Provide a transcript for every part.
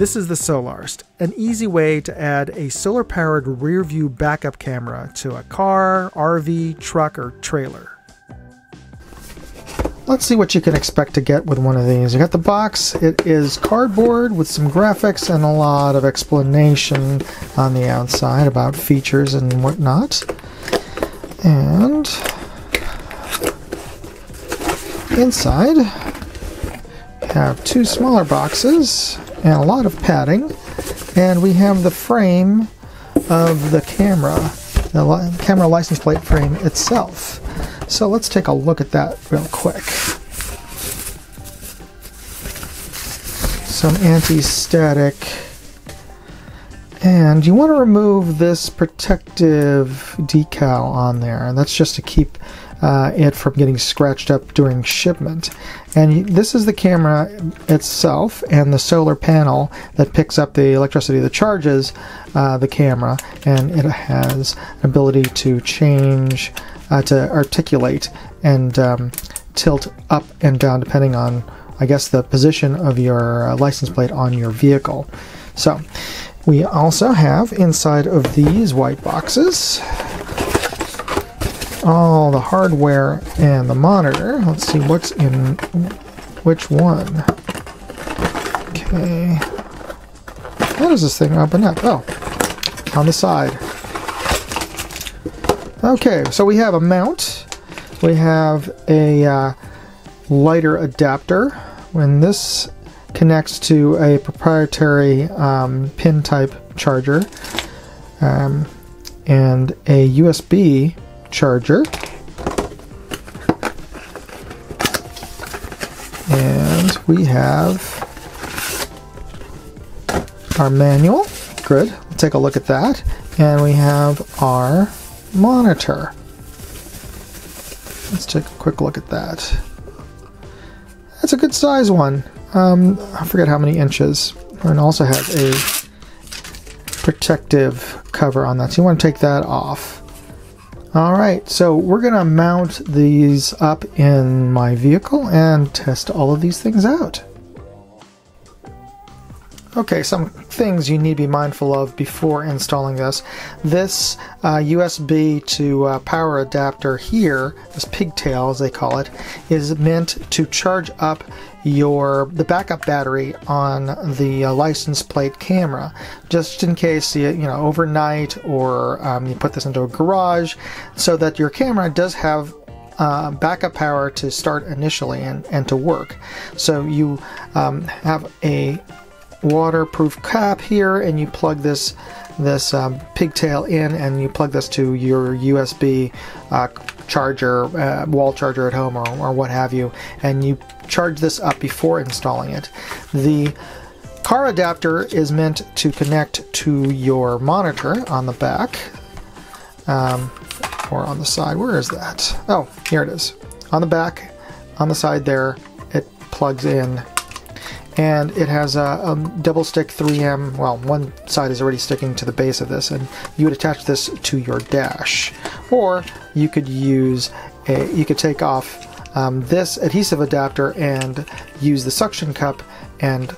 This is the Solarst, an easy way to add a solar-powered rear-view backup camera to a car, RV, truck, or trailer. Let's see what you can expect to get with one of these. You got the box. It is cardboard with some graphics and a lot of explanation on the outside about features and whatnot. And inside, we have two smaller boxes and a lot of padding. And we have the frame of the camera license plate frame itself. So let's take a look at that real quick. Some anti-static. And you want to remove this protective decal on there. And that's just to keep it from getting scratched up during shipment. And this is the camera itself and the solar panel that picks up the electricity that charges the camera. And it has an ability to change, to articulate and tilt up and down depending on, I guess, the position of your license plate on your vehicle. So we also have inside of these white boxes all the hardware and the monitor. Let's see what's in which one. Okay. How does this thing open up? Oh, on the side. Okay, so we have a mount. We have a lighter adapter. When this connects to a proprietary pin type charger and a USB charger, and we have our manual. Good, we'll take a look at that. And we have our monitor. Let's take a quick look at that. That's a good size one. I forget how many inches. And also has a protective cover on that, so you want to take that off. Alright, so we're going to mount these up in my vehicle and test all of these things out. Okay, some things you need to be mindful of before installing this. This USB to power adapter here, this pigtail as they call it, is meant to charge up the backup battery on the license plate camera, just in case you know, overnight, or you put this into a garage, so that your camera does have backup power to start initially and to work. So you have a waterproof cap here, and you plug this pigtail in, and you plug this to your USB charger, wall charger at home, or what have you, and you charge this up before installing it. The car adapter is meant to connect to your monitor on the back, or on the side. Where is that? Oh, here it is. On the back, on the side there, it plugs in. And it has a double stick 3M, well, one side is already sticking to the base of this, and you would attach this to your dash. Or you could take off this adhesive adapter and use the suction cup and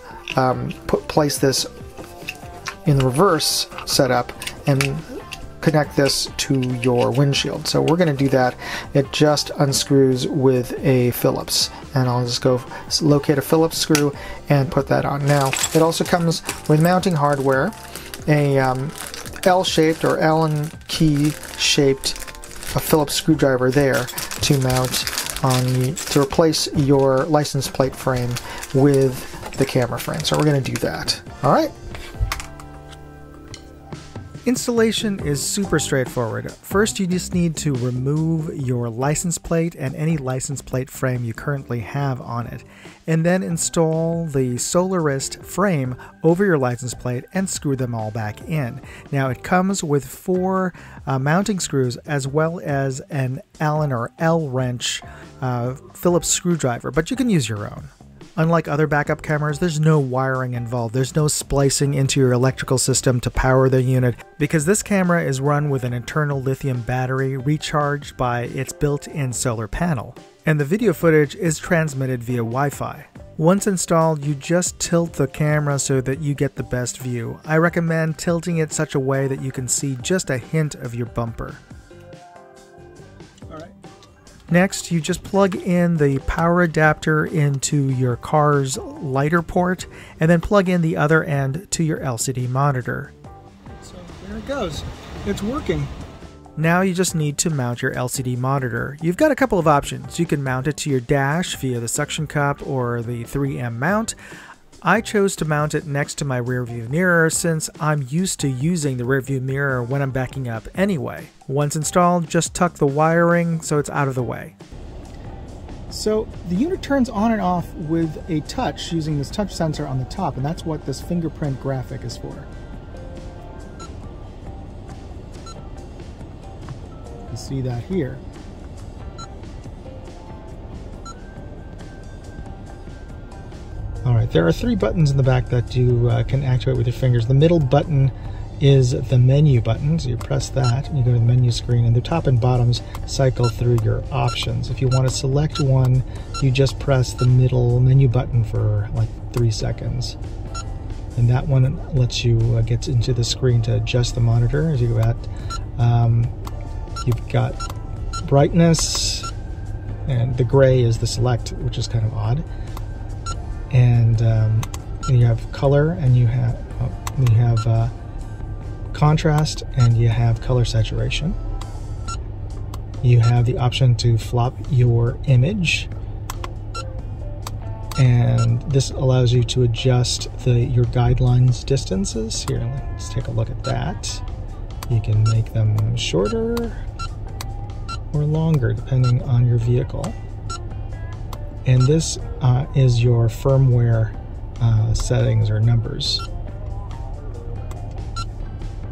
place this in the reverse setup and connect this to your windshield. So we're going to do that. It just unscrews with a Phillips, and I'll just go locate a Phillips screw and put that on. Now it also comes with mounting hardware, a L-shaped or Allen key shaped Phillips screwdriver there to mount on, to replace your license plate frame with the camera frame. So we're going to do that. All right. Installation is super straightforward. First, you just need to remove your license plate and any license plate frame you currently have on it, and then install the Solarst frame over your license plate and screw them all back in. Now, it comes with 4 mounting screws as well as an Allen or L wrench Phillips screwdriver, but you can use your own. Unlike other backup cameras, there's no wiring involved. There's no splicing into your electrical system to power the unit, because this camera is run with an internal lithium battery recharged by its built-in solar panel. And the video footage is transmitted via Wi-Fi. Once installed, you just tilt the camera so that you get the best view. I recommend tilting it such a way that you can see just a hint of your bumper. Next, you just plug in the power adapter into your car's lighter port, and then plug in the other end to your LCD monitor. So there it goes. It's working. Now you just need to mount your LCD monitor. You've got a couple of options. You can mount it to your dash via the suction cup or the 3M mount. I chose to mount it next to my rearview mirror since I'm used to using the rearview mirror when I'm backing up anyway. Once installed, just tuck the wiring so it's out of the way. So the unit turns on and off with a touch using this touch sensor on the top, and that's what this fingerprint graphic is for. You see that here. Alright, there are 3 buttons in the back that you can activate with your fingers. The middle button is the menu button, so you press that and you go to the menu screen, and the top and bottoms cycle through your options. If you want to select one, you just press the middle menu button for like 3 seconds. And that one lets you get into the screen to adjust the monitor as you go out. You've got brightness, and the gray is the select, which is kind of odd. And you have color, and you have contrast, and you have color saturation. You have the option to flop your image, and this allows you to adjust your guidelines distances. Here, let's take a look at that. You can make them shorter or longer depending on your vehicle. And this is your firmware settings or numbers.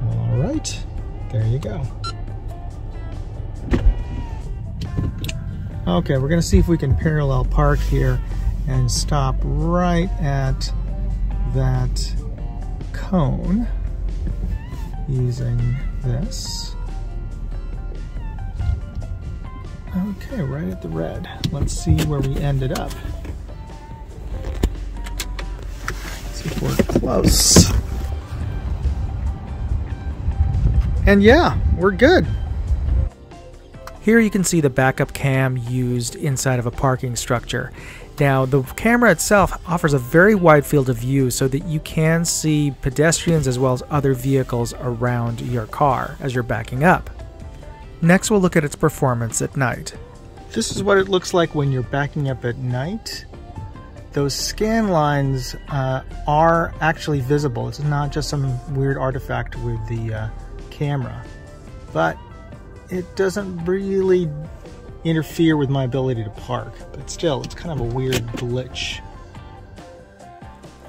All right, there you go. Okay, we're gonna see if we can parallel park here and stop right at that cone using this. Okay, right at the red. Let's see where we ended up. Let's see if we're close. And yeah, we're good. Here you can see the backup cam used inside of a parking structure. Now, the camera itself offers a very wide field of view so that you can see pedestrians as well as other vehicles around your car as you're backing up. Next, we'll look at its performance at night. This is what it looks like when you're backing up at night. Those scan lines are actually visible. It's not just some weird artifact with the camera, but it doesn't really interfere with my ability to park. But still, it's kind of a weird glitch.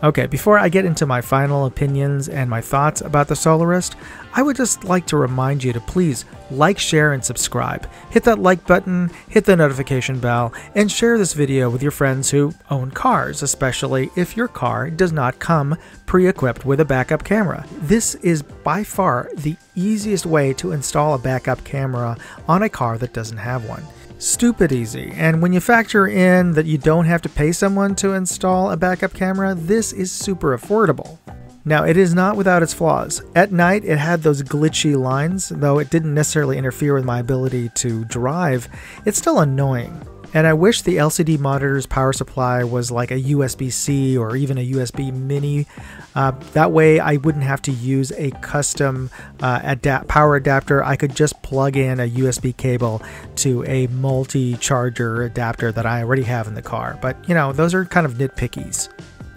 Okay, before I get into my final opinions and my thoughts about the Solarst, I would just like to remind you to please like, share, and subscribe. Hit that like button, hit the notification bell, and share this video with your friends who own cars, especially if your car does not come pre-equipped with a backup camera. This is by far the easiest way to install a backup camera on a car that doesn't have one. Stupid easy, and when you factor in that you don't have to pay someone to install a backup camera, this is super affordable. Now, it is not without its flaws. At night, it had those glitchy lines, though it didn't necessarily interfere with my ability to drive. It's still annoying. And I wish the LCD monitor's power supply was like a USB-C or even a USB mini. That way I wouldn't have to use a custom power adapter. I could just plug in a USB cable to a multi-charger adapter that I already have in the car. But, you know, those are kind of nitpickies.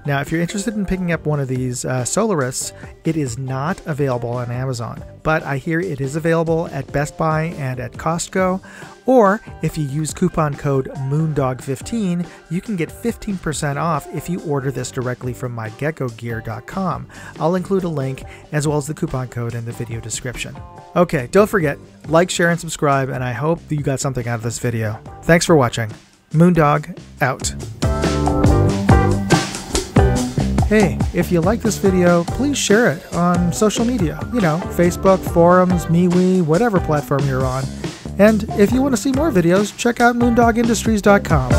Now, if you're interested in picking up one of these Solarists, it is not available on Amazon, but I hear it is available at Best Buy and at Costco, or if you use coupon code Moondog15, you can get 15% off if you order this directly from mygeckogear.com. I'll include a link as well as the coupon code in the video description. Okay, don't forget, like, share, and subscribe, and I hope you got something out of this video. Thanks for watching. Moondog, out. Hey, if you like this video, please share it on social media. You know, Facebook, forums, MeWe, whatever platform you're on. And if you want to see more videos, check out moondogindustries.com.